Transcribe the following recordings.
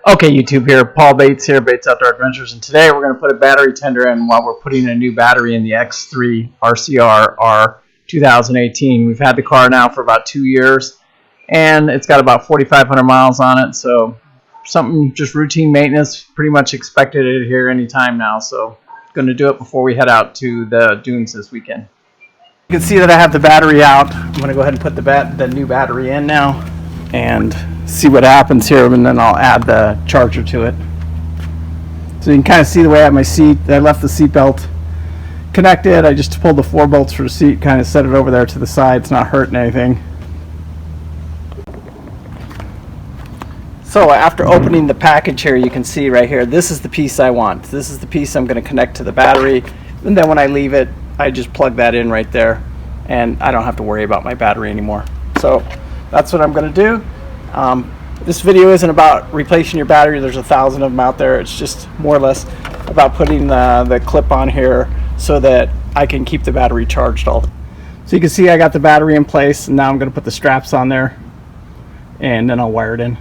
Okay, YouTube here, Paul Bates here, Bates Outdoor Adventures, and today we're going to put a battery tender in while we're putting a new battery in the X3 RCR R 2018. We've had the car now for about 2 years, and it's got about 4,500 miles on it, so something just routine maintenance, pretty much expected it here anytime now, so going to do it before we head out to the dunes this weekend. You can see that I have the battery out. I'm going to go ahead and put the new battery in now and see what happens here, and then I'll add the charger to it. So you can kind of see the way I have my seat. I left the seat belt connected. I just pulled the 4 bolts for the seat, kind of set it over there to the side. It's not hurting anything. So after opening the package here, you can see right here, this is the piece I want. This is the piece I'm going to connect to the battery, and then when I leave it, I just plug that in right there, and I don't have to worry about my battery anymore. So that's what I'm going to do. This video isn't about replacing your battery. There's 1,000 of them out there. It's just more or less about putting the clip on here so that I can keep the battery charged all. So you can see I got the battery in place, and now I'm going to put the straps on there, and then I'll wire it in.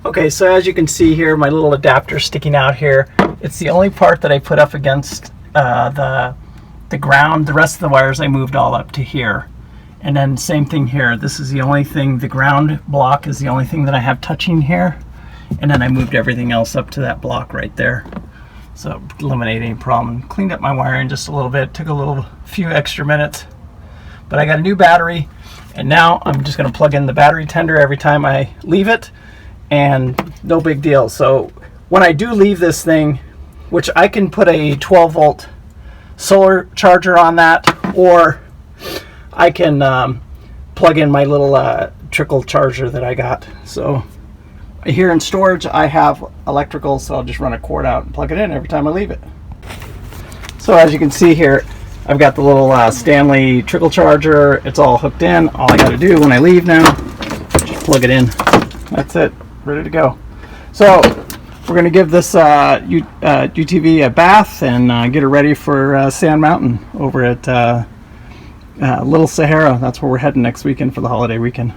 Okay, so as you can see here, my little adapter sticking out here. It's the only part that I put up against the ground. The rest of the wires I moved all up to here. And then same thing here. This is the only thing, the ground block is the only thing that I have touching here. And then I moved everything else up to that block right there. So eliminate any problem. Cleaned up my wiring just a little bit. Took a few extra minutes. But I got a new battery, and now I'm just gonna plug in the battery tender every time I leave it, and no big deal. So when I do leave this thing, which I can put a 12-volt solar charger on that, or I can plug in my little trickle charger that I got. So here in storage I have electrical, so I'll just run a cord out and plug it in every time I leave it. So as you can see here, I've got the little Stanley trickle charger. It's all hooked in. All I got to do when I leave now, just plug it in. That's it, ready to go. So we're going to give this UTV a bath and get her ready for Sand Mountain over at Little Sahara. That's where we're heading next weekend for the holiday weekend.